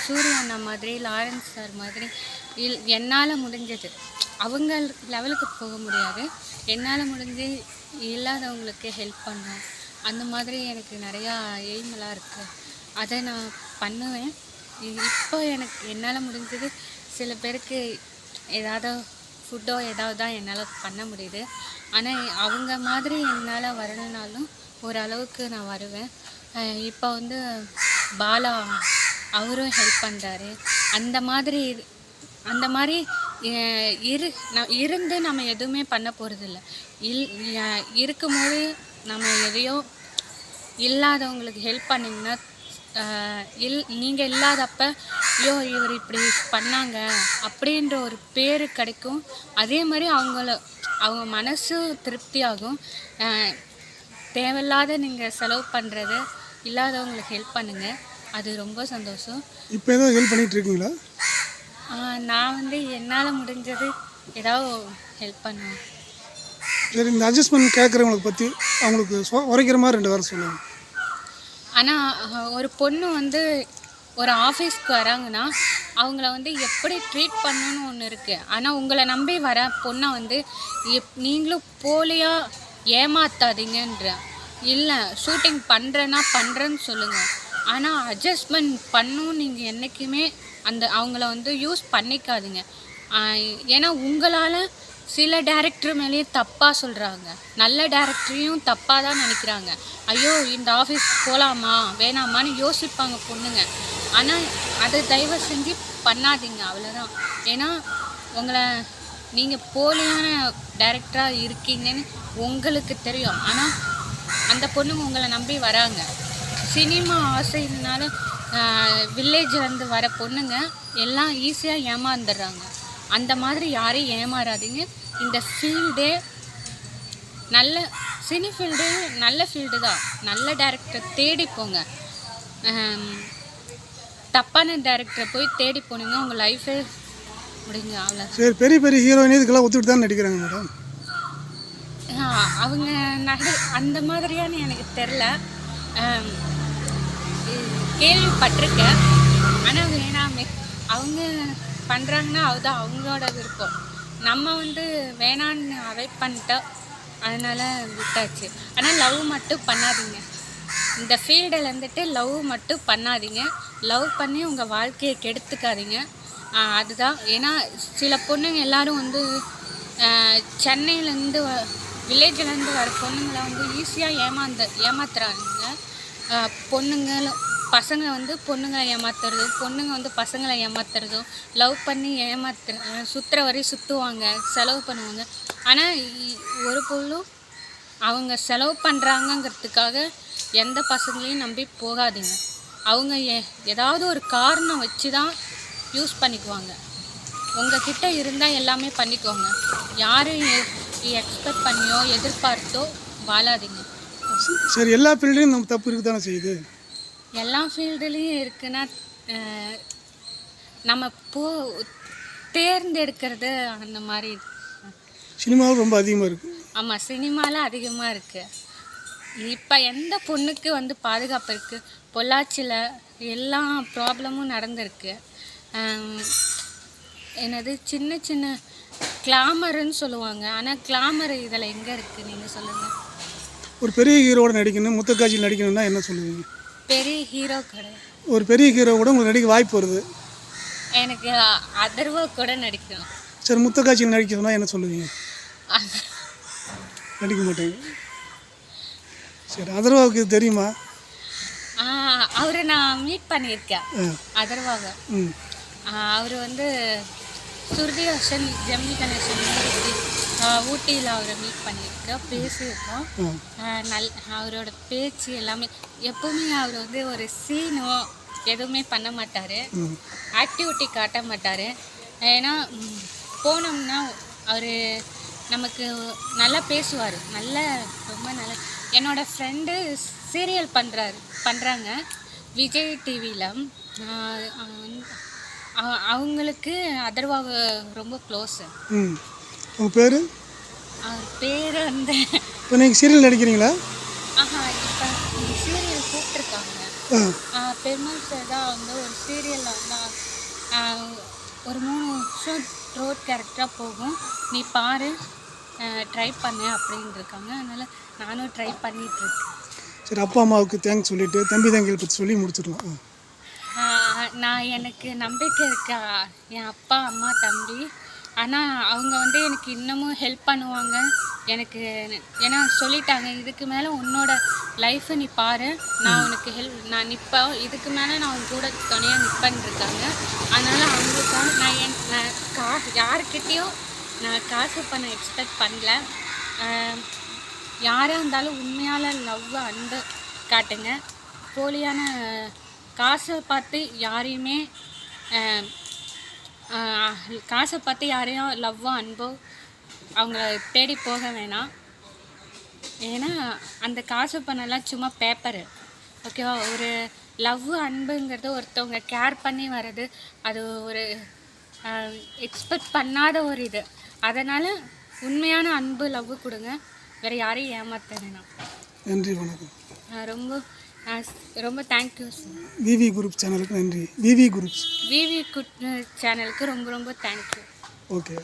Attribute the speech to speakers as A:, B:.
A: சூர்யா அண்ணா மாதிரி, Lawrence sir மாதிரி என்னால் முடிஞ்சது. அவங்க லெவலுக்கு போக முடியாது. என்னால் முடிஞ்சு இல்லாதவங்களுக்கு ஹெல்ப் பண்ணணும். அந்த மாதிரி எனக்கு நிறையா எய்மெல்லாம் இருக்குது. அதை நான் பண்ணுவேன். இப்போ எனக்கு என்னால் முடிஞ்சது சில பேருக்கு ஏதாவது ஃபுட்டோ ஏதாவது தான் என்னால் பண்ண முடியுது. ஆனால் அவங்க மாதிரி என்னால் வரலைனாலும் ஓரளவுக்கு நான் வருவேன். இப்போ வந்து பாலா அவரும் ஹெல்ப் பண்ணுறாரு. அந்த மாதிரி இருந்து நம்ம எதுவுமே பண்ண போகிறதில்ல. இருக்கும்போது நம்ம எதையோ இல்லாதவங்களுக்கு ஹெல்ப் பண்ணிங்கன்னா நீங்கள் இல்லாதப்ப ஐயோ இவர் இப்படி பண்ணாங்க அப்படின்ற ஒரு பேர் கிடைக்கும். அதே மாதிரி அவங்க மனசு திருப்தியாகும். தேவையில்லாத நீங்கள் செலவு பண்ணுறது இல்லாதவங்களுக்கு ஹெல்ப் பண்ணுங்கள். அது ரொம்ப சந்தோஷம்.
B: இப்போ ஏதோ ஹெல்ப் பண்ணிகிட்டு இருக்கீங்களா?
A: நான் வந்து என்னால் முடிஞ்சது ஏதாவது ஹெல்ப் பண்ணுவேன்.
B: சரி, இந்த அட்ஜஸ்ட்மெண்ட் கேட்குறவங்களுக்கு பற்றி அவங்களுக்கு உரைக்கிற மாதிரி 2 வாரம் சொல்லுங்கள்.
A: ஆனால் ஒரு பொண்ணு வந்து ஒரு ஆஃபீஸ்க்கு வராங்கன்னா அவங்கள வந்து எப்படி ட்ரீட் பண்ணணும்னு ஒன்று இருக்குது. ஆனால் உங்களை நம்பி வர பொண்ணை வந்து நீங்களும் போலியாக ஏமாத்தாதீங்கன்ற. இல்லை ஷூட்டிங் பண்ணுறேன்னு சொல்லுங்கள். ஆனால் அட்ஜஸ்ட்மெண்ட் பண்ணணும். நீங்கள் என்றைக்குமே அவங்கள வந்து யூஸ் பண்ணிக்காதீங்க. ஏன்னா உங்களால் சில டேரக்டர் மேலேயே தப்பாக சொல்கிறாங்க. நல்ல டேரக்டரையும் தப்பாக தான் நினைக்கிறாங்க. ஐயோ இந்த ஆஃபீஸ் போகலாமா வேணாமான்னு யோசிப்பாங்க பொண்ணுங்க. ஆனால் அதை தயவு செஞ்சு பண்ணாதீங்க, அவ்வளோதான். ஏன்னா நீங்கள் போலியான டேரக்டராக இருக்கீங்கன்னு உங்களுக்கு தெரியும். ஆனால் அந்த பொண்ணுங்க உங்களை நம்பி வராங்க. சினிமா ஆசைனால வில்லேஜ்லேருந்து வர பொண்ணுங்க எல்லாம் ஈஸியாக ஏமாந்துடுறாங்க. அந்த மாதிரி யாரையும் ஏமாறாதீங்க. இந்த ஃபீல்டே சினி ஃபீல்டு நல்ல ஃபீல்டு தான். நல்ல டேரக்டரை தேடி போங்க. தப்பான டேரக்டரை போய் தேடி போனீங்க உங்கள் லைஃபே முடிஞ்ச அவ்வளோ.
B: சரி, பெரிய பெரிய ஹீரோயின் இதுக்கெல்லாம் ஒத்துக்கிட்டு தான் நடிக்கிறாங்க மேடம்.
A: அவங்க அந்த மாதிரியான்னு எனக்கு தெரில. கேள்விப்பட்டிருக்கேன். ஆனால் வேணாமே, அவங்க பண்ணுறாங்கன்னா அதுதான் அவங்களோட விருப்பம். நம்ம வந்து வேணான்னு அவாய்ட் பண்ணிட்டோம், அதனால் விட்டாச்சு. ஆனால் லவ் மட்டும் பண்ணாதீங்க. இந்த ஃபீல்டில் இருந்துட்டு லவ் மட்டும் பண்ணாதீங்க. லவ் பண்ணி உங்கள் வாழ்க்கையை கெடுத்துக்காதீங்க. அதுதான். ஏன்னா சில பொண்ணுங்க எல்லோரும் வந்து சென்னையிலேருந்து வில்லேஜ்லேருந்து வர பொண்ணுங்களை வந்து ஈஸியாக ஏமாத்துறாங்க. பசங்க வந்து பொண்ணுங்களை ஏமாத்துறதும், பொண்ணுங்க வந்து பசங்களை ஏமாத்துறதும், லவ் பண்ணி சுற்றுற வரையும் சுற்றுவாங்க, செலவு பண்ணுவாங்க. ஆனால் ஒரு பொருளும் அவங்க செலவு பண்ணுறாங்கங்கிறதுக்காக எந்த பசங்களையும் நம்பி போகாதீங்க. அவங்க ஏதாவது ஒரு காரணம் வச்சு தான் யூஸ் பண்ணிக்குவாங்க. உங்ககிட்ட இருந்தால் எல்லாமே பண்ணிக்கோங்க. யாரும் எக்ஸ்பெக்ட் பண்ணியோ எதிர்பார்த்தோ வாழாதீங்க.
B: சரி, எல்லா ஃபீல்ட்லையும் நம்ம தப்பு இருக்கு தானே செய்யுது.
A: எல்லா ஃபீல்டுலேயும் இருக்குன்னா நம்ம தேர்ந்தெடுக்கிறது அந்த மாதிரி.
B: சினிமாவில் ரொம்ப அதிகமாக இருக்குது.
A: ஆமாம், சினிமாவில் அதிகமாக இருக்குது. இப்போ எந்த பொண்ணுக்கு வந்து பாதுகாப்பு இருக்குது? பொள்ளாச்சியில் எல்லா ப்ராப்ளமும் நடந்திருக்கு. என்னது சின்ன சின்ன கிளாமருன்னு சொல்லுவாங்க. ஆனால் கிளாமர் இதில் எங்கே இருக்குது நீங்கள் சொல்லுங்கள்.
B: ஒரு பெரிய ஹீரோட நடிக்கணும், முத்துக்காட்சியில் நடிக்கணும்னா என்ன சொல்லுவீங்க?
A: பெரிய ஹீரோ கிடையாது.
B: ஒரு பெரிய ஹீரோ கூட உங்களுக்கு நடிக்க வாய்ப்பு வருது.
A: எனக்கு அதர்வா கூட நடிக்கணும்.
B: சரி, முத்துக்காட்சியில் நடிக்க சொன்னால் என்ன சொல்லுவீங்க? நடிக்க மாட்டேங்க. சரி, அதர்வாவுக்கு தெரியுமா?
A: அவரை நான் மீட் பண்ணியிருக்கேன், அதர்வாவை. அவர் வந்து சுருதி ஹாசன், ஜெமினி கணேசன் ஊட்டியில் அவரை மீட் பண்ணியிருக்கேன், பேசியிருக்கோம். அவரோட பேச்சு எல்லாமே எப்பவுமே அவர் வந்து ஒரு சீனோ எதுவுமே பண்ண மாட்டார், ஆக்டிவிட்டி காட்ட மாட்டார். ஏன்னா போனோம்னா அவர் நமக்கு நல்லா பேசுவார், ரொம்ப நல்ல. என்னோடய ஃப்ரெண்டு சீரியல் பண்ணுறாங்க விஜய் டிவியில். அவங்களுக்கு அதர்வாக ரொம்ப க்ளோஸு.
B: உங்கள் பேர்?
A: அவர் பேர் வந்து
B: இப்போ நீங்கள் சீரியல் நடிக்கிறீங்களா?
A: இப்போ சீரியல் கூப்பிட்ருக்காங்க. பெருமாள் சார் தான் வந்து ஒரு சீரியலில் வந்து ஒரு 3 வருஷம் ரோட் கரெக்டாக போகும், நீ பாரு, ட்ரை பண்ணு அப்படின்னு இருக்காங்க. அதனால் நானும் ட்ரை பண்ணிகிட்ருக்கேன்.
B: சரி, அப்பா அம்மாவுக்கு தேங்க்ஸ் சொல்லிவிட்டு தம்பி தங்கைகளை பற்றி சொல்லி முடிச்சிடலாம்.
A: நான் எனக்கு நம்பிக்கை இருக்கா என் அப்பா அம்மா தம்பி. ஆனால் அவங்க வந்து எனக்கு இன்னமும் ஹெல்ப் பண்ணுவாங்க. எனக்கு ஏன்னா சொல்லிட்டாங்க, இதுக்கு மேலே உன்னோட லைஃப்பை நீ பாரு, நான் உனக்கு நான் நிற்பேன், இதுக்கு மேலே நான் அவங்க கூட துணையாக நிற்பேன்னு இருக்காங்க. அதனால் அவங்களுக்காக நான் யாருக்கிட்டேயும் நான் காசு பண்ண எக்ஸ்பெக்ட் பண்ணல. யாராக இருந்தாலும் உண்மையான லவ் அன்பு காட்டுங்க. போலியான காசை பார்த்து யாரையுமே காசை பார்த்து யாரையும் லவ்வோ அன்போ அவங்கள தேடி போக வேணாம். ஏன்னா அந்த காசு பணம்லாம் சும்மா பேப்பரு, ஓகேவா? ஒரு லவ் அன்புங்கிறது ஒருத்தவங்க கேர் பண்ணி வர்றது, அது ஒரு எக்ஸ்பெக்ட் பண்ணாத ஒரு இது. அதனால் உண்மையான அன்பு லவ் கொடுங்க, வேறு யாரையும் ஏமாற்ற வேணாம்.
B: நன்றி, வணக்கம்.
A: ரொம்ப தேங்க்யூ சார்.
B: விவி குரூப் சேனலுக்கு நன்றி. விவி குரூப்ஸ்
A: விவி சேனலுக்கு ரொம்ப ரொம்ப தேங்க்யூ.
B: ஓகே.